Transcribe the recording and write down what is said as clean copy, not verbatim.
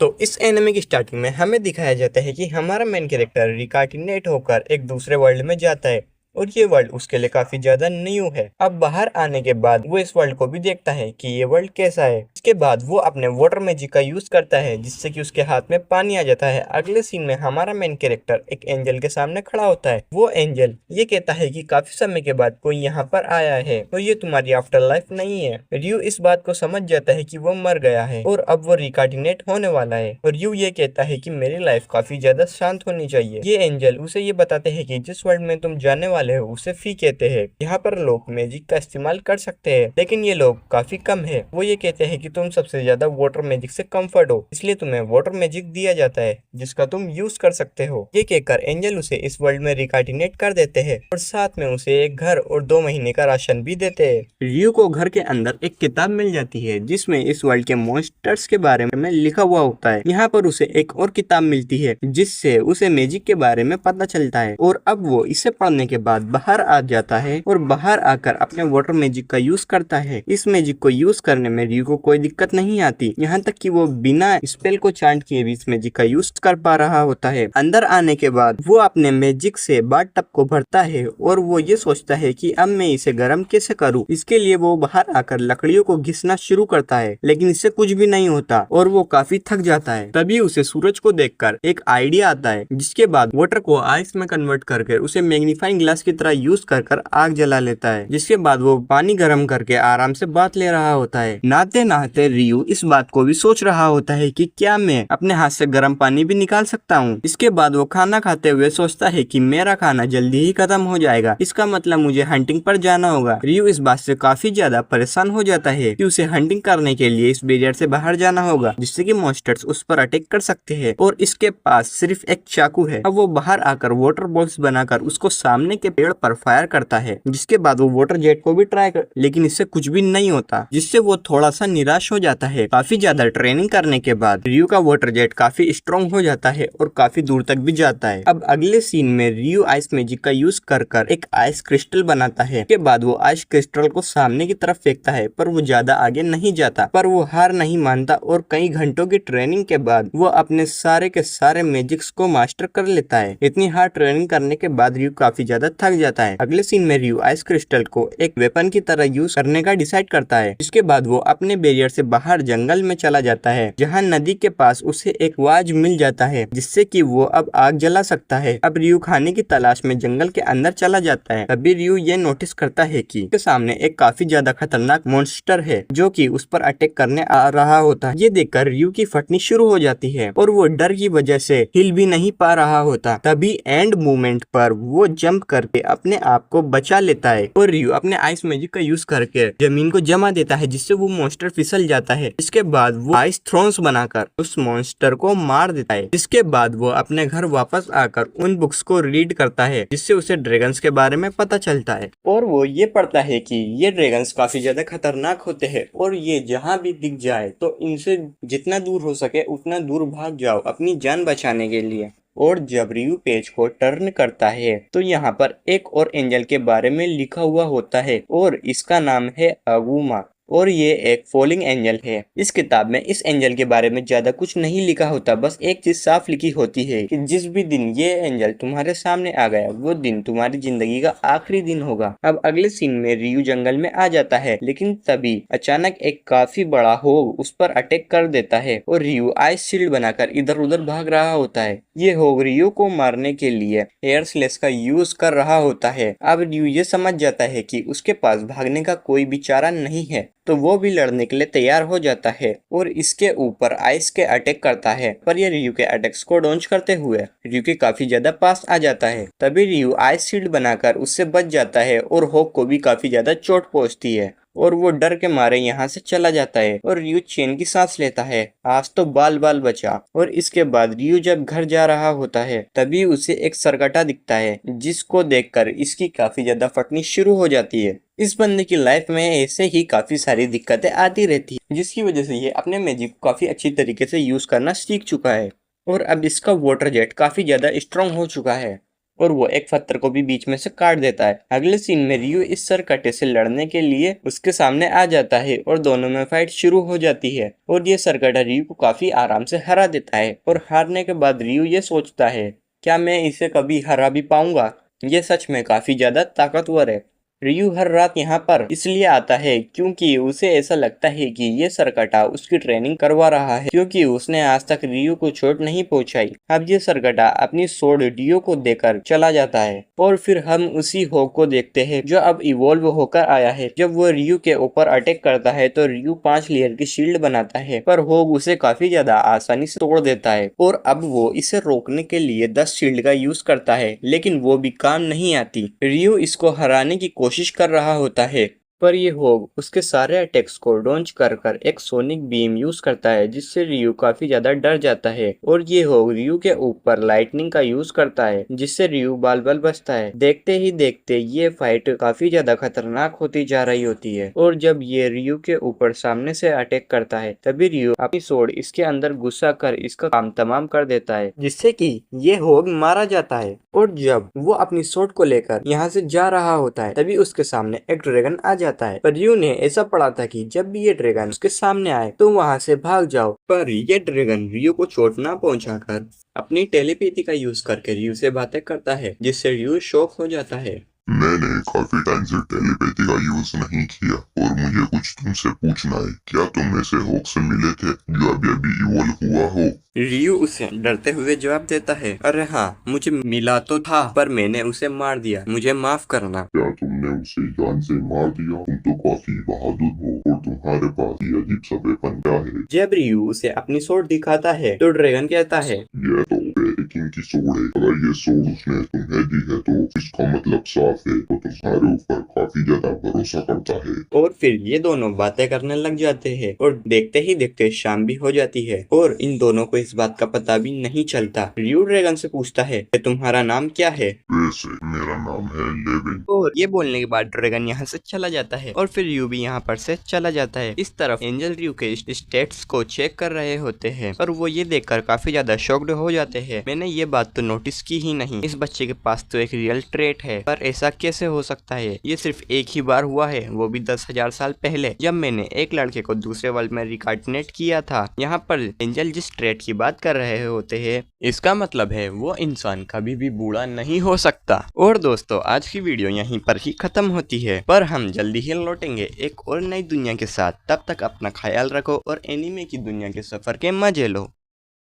तो इस एनिमे की स्टार्टिंग में हमें दिखाया जाता है कि हमारा मेन कैरेक्टर रिकार्डिनेट होकर एक दूसरे वर्ल्ड में जाता है और ये वर्ल्ड उसके लिए काफी ज्यादा न्यू है। अब बाहर आने के बाद वो इस वर्ल्ड को भी देखता है कि ये वर्ल्ड कैसा है। इसके बाद वो अपने वाटर मैजिक का यूज करता है जिससे कि उसके हाथ में पानी आ जाता है। अगले सीन में हमारा मेन कैरेक्टर एक एंजल के सामने खड़ा होता है। वो एंजल ये कहता है कि काफी समय के बाद कोई यहाँ पर आया है तो ये तुम्हारी आफ्टर लाइफ नहीं है। रियो इस बात को समझ जाता है कि वो मर गया है और अब वो रिकार्डिनेट होने वाला है। और रियो ये कहता है कि मेरी लाइफ काफी ज्यादा शांत होनी चाहिए। ये एंजल उसे ये बताते हैं कि जिस वर्ल्ड में तुम जाने वाले हो उसे फी कहते हैं। यहाँ पर लोग मैजिक का इस्तेमाल कर सकते हैं लेकिन ये लोग काफी कम है। वो ये कहते हैं कि तुम सबसे ज्यादा वाटर मैजिक से कंफर्ट हो इसलिए तुम्हें वाटर मैजिक दिया जाता है जिसका तुम यूज कर सकते हो। ये कहकर एंजल उसे इस वर्ल्ड में रिकार्डिनेट कर देते हैं और साथ में उसे एक घर और 2 महीने का राशन भी देते हैं। रियो को घर के अंदर एक किताब मिल जाती है जिसमें इस वर्ल्ड के मॉन्स्टर्स के बारे में लिखा हुआ होता है। यहाँ पर उसे एक और किताब मिलती है जिससे उसे मैजिक के बारे में पता चलता है और अब वो इसे पढ़ने के बाद बाहर आ जाता है और बाहर आकर अपने वाटर मैजिक का यूज करता है। इस मैजिक को यूज करने में रियो को कोई दिक्कत नहीं आती, यहाँ तक कि वो बिना स्पेल को चांट किए भी इस मैजिक का यूज कर पा रहा होता है। अंदर आने के बाद वो अपने मैजिक से बाथ टब को भरता है और वो ये सोचता है कि अब मैं इसे गर्म कैसे करूँ। इसके लिए वो बाहर आकर लकड़ियों को घिसना शुरू करता है लेकिन इससे कुछ भी नहीं होता और वो काफी थक जाता है। तभी उसे सूरज को देखकर एक आइडिया आता है जिसके बाद वाटर को आइस में कन्वर्ट करके उसे मैग्नीफाइंग ग्लास की तरह यूज कर आग जला लेता है। जिसके बाद वो पानी गर्म करके आराम से बाथ ले रहा होता है। नहाते नहाते रियो इस बात को भी सोच रहा होता है कि क्या मैं अपने हाथ से गर्म पानी भी निकाल सकता हूँ। इसके बाद वो खाना खाते हुए सोचता है कि मेरा खाना जल्दी ही खत्म हो जाएगा, इसका मतलब मुझे हंटिंग पर जाना होगा। रियो इस बात से काफी ज्यादा परेशान हो जाता है कि उसे हंटिंग करने के लिए इस बैरियर से बाहर जाना होगा जिससे कि मॉन्स्टर्स उस पर अटैक कर सकते हैं और इसके पास सिर्फ एक चाकू है। अब वो बाहर आकर वाटर बॉक्स बनाकर उसको सामने के पेड़ पर फायर करता है। जिसके बाद वो वाटर जेट को भी ट्राई कर लेकिन इससे कुछ भी नहीं होता जिससे वो थोड़ा सा निराश हो जाता है। काफी ज्यादा ट्रेनिंग करने के बाद रियो का वाटर जेट काफी स्ट्रॉन्ग हो जाता है और काफी दूर तक भी जाता है। अब अगले सीन में रियो आइस मैजिक का यूज कर एक आइस क्रिस्टल बनाता है। के बाद वो आइस क्रिस्टल को सामने की तरफ फेंकता है पर वो ज्यादा आगे नहीं जाता। पर वो हार नहीं मानता और कई घंटों की ट्रेनिंग के बाद वो अपने सारे के सारे मैजिक्स को मास्टर कर लेता है। इतनी हार्ड ट्रेनिंग करने के बाद रियो काफी ज्यादा थक जाता है। अगले सीन में रियो आइस क्रिस्टल को एक वेपन की तरह यूज करने का डिसाइड करता है। इसके बाद वो अपने बैरियर से बाहर जंगल में चला जाता है जहाँ नदी के पास उसे एक वाज मिल जाता है जिससे कि वो अब आग जला सकता है। अब रियो खाने की तलाश में जंगल के अंदर चला जाता है। तभी रियो ये नोटिस करता है कि उसके सामने एक काफी ज्यादा खतरनाक मॉन्स्टर है जो कि उस पर अटैक करने आ रहा होता है। ये देखकर रियो की फटनी शुरू हो जाती है और वो डर की वजह से हिल भी नहीं पा रहा होता। तभी एंड मोमेंट पर वो जंप करके अपने आप को बचा लेता है और रियो अपने आइस मैजिक का यूज करके जमीन को जमा देता है जिससे वो मॉन्स्टर फिसल जाता है। इसके बाद वो आइस थ्रोन्स बनाकर उस मॉन्स्टर को मार देता है। इसके बाद वो अपने घर वापस आकर उन बुक्स को रीड करता है जिससे उसे ड्रैगन्स के बारे में पता चलता है और वो ये पढ़ता है कि ये ड्रैगन्स काफी ज्यादा खतरनाक होते हैं और ये जहाँ भी दिख जाए तो इनसे जितना दूर हो सके उतना दूर भाग जाओ अपनी जान बचाने के लिए। और जब रियो पेज को टर्न करता है तो यहाँ पर एक और एंजल के बारे में लिखा हुआ होता है और इसका नाम है अगुमा और ये एक फॉलिंग एंजल है। इस किताब में इस एंजल के बारे में ज्यादा कुछ नहीं लिखा होता, बस एक चीज साफ लिखी होती है कि जिस भी दिन ये एंजल तुम्हारे सामने आ गया वो दिन तुम्हारी जिंदगी का आखिरी दिन होगा। अब अगले सीन में रियो जंगल में आ जाता है लेकिन तभी अचानक एक काफी बड़ा होग उस पर अटैक कर देता है और रियो आइस शील्ड बनाकर इधर उधर भाग रहा होता है। ये होग रियो को मारने के लिए एयर स्लेश का यूज कर रहा होता है। अब रियो ये समझ जाता है कि उसके पास भागने का कोई भी चारा नहीं है तो वो भी लड़ने के लिए तैयार हो जाता है और इसके ऊपर आइस के अटैक करता है। पर ये रियो के अटैक्स को डॉन्च करते हुए रियो के काफी ज्यादा पास आ जाता है। तभी रियो आइस शील्ड बनाकर उससे बच जाता है और होक को भी काफी ज्यादा चोट पहुंचती है और वो डर के मारे यहाँ से चला जाता है और रियो चैन की सांस लेता है, आज तो बाल बाल बचा। और इसके बाद रियो जब घर जा रहा होता है तभी उसे एक सरकटा दिखता है जिसको देखकर इसकी काफी ज्यादा फटनी शुरू हो जाती है। इस बंदे की लाइफ में ऐसे ही काफी सारी दिक्कतें आती रहती है जिसकी वजह से ये अपने मैजिक को काफी अच्छी तरीके से यूज करना सीख चुका है और अब इसका वाटर जेट काफी ज्यादा स्ट्रॉन्ग हो चुका है और वो एक पत्थर को भी बीच में से काट देता है। अगले सीन में रियू इस सरकटे से लड़ने के लिए उसके सामने आ जाता है और दोनों में फाइट शुरू हो जाती है और ये सरकटा रियू को काफी आराम से हरा देता है। और हारने के बाद रियू ये सोचता है, क्या मैं इसे कभी हरा भी पाऊंगा? ये सच में काफी ज्यादा ताकतवर है। रियू हर रात यहाँ पर इसलिए आता है क्योंकि उसे ऐसा लगता है कि ये सरकटा उसकी ट्रेनिंग करवा रहा है, क्योंकि उसने आज तक रियू को चोट नहीं पहुंचाई। अब ये सरकटा अपनी सोड डियो को देकर चला जाता है और फिर हम उसी होग को देखते हैं जो अब इवॉल्व होकर आया है। जब वो रियू के ऊपर अटैक करता है तो रियू 5 लेयर की शील्ड बनाता है, पर होग उसे काफी ज्यादा आसानी से तोड़ देता है और अब वो इसे रोकने के लिए 10 शील्ड का यूज करता है, लेकिन वो भी काम नहीं आती। रियू इसको हराने की कोशिश कर रहा होता है, पर ये होग उसके सारे अटैक्स को डॉन्च कर कर एक सोनिक बीम यूज करता है, जिससे रियू काफी ज्यादा डर जाता है। और ये होग रियू के ऊपर लाइटनिंग का यूज करता है, जिससे रियू बाल बाल बचता है। देखते ही देखते ये फाइट काफी ज्यादा खतरनाक होती जा रही होती है और जब ये रियू के ऊपर सामने से अटैक करता है तभी रियू अपनी सोड इसके अंदर घुसा कर इसका काम तमाम कर देता है, जिससे कि ये होग मारा जाता है। और जब वो अपनी सोड को लेकर यहाँ से जा रहा होता है तभी उसके सामने एक ड्रैगन आ जाता है, पर रियू ने ऐसा पढ़ा था कि जब भी ये ड्रैगन उसके सामने आए तो वहाँ से भाग जाओ। पर ये ड्रैगन रियू को चोट ना पहुंचाकर अपनी टेलीपैथी का यूज करके रियू से बातें करता है, जिससे रियू शॉक हो जाता है। मैंने काफी टाइम से टेलीपैथी का यूज नहीं किया और मुझे कुछ तुमसे पूछना है। क्या तुम ऐसे होक से मिले थे जो अभी अभी इवॉल्व हुआ हो? रियू उसे डरते हुए जवाब देता है, अरे हाँ, मुझे मिला तो था पर मैंने उसे मार दिया, मुझे माफ करना। क्या तुमने उसे जान से मार दिया? तुम तो काफी बहादुर हो और तुम्हारे पास ये अजीब सा वेपन क्या है? जब रियू उसे अपनी सोड दिखाता है तो ड्रैगन कहता है, ये तो किंग की सोड है। अगर ये सोड उसने तुम्हें दी है तो इसका मतलब साफ है तो तुम्हारे ऊपर काफी ज्यादा भरोसा करता है। और फिर ये दोनों बातें करने लग जाते हैं और देखते ही देखते शाम भी हो जाती है और इन दोनों को इस बात का पता भी नहीं चलता। रियू ड्रैगन से पूछता है कि तुम्हारा नाम क्या है? वैसे मेरा नाम है लेविन। और ये बोलने के बाद ड्रैगन यहाँ से चला जाता है और फिर रियू भी यहाँ पर से चला जाता है। इस तरफ एंजल रियू के स्टेट्स को चेक कर रहे होते हैं और वो ये देखकर काफी ज्यादा शॉक्ड हो जाते हैं। मैंने ये बात तो नोटिस की ही नहीं, इस बच्चे के पास तो एक रियल ट्रेट है, पर ऐसा कैसे हो सकता है? ये सिर्फ एक ही बार हुआ है, वो भी 10,000 साल पहले, जब मैंने एक लड़के को दूसरे वर्ल्ड में रिकार्डिनेट किया था। यहाँ पर एंजल जिस ट्रेट की बात कर रहे होते हैं, इसका मतलब है वो इंसान कभी भी बूढ़ा नहीं हो सकता। और दोस्तों, आज की वीडियो यहीं पर ही खत्म होती है, पर हम जल्दी ही लौटेंगे एक और नई दुनिया के साथ। तब तक अपना ख्याल रखो और एनीमे की दुनिया के सफर के मजे लो।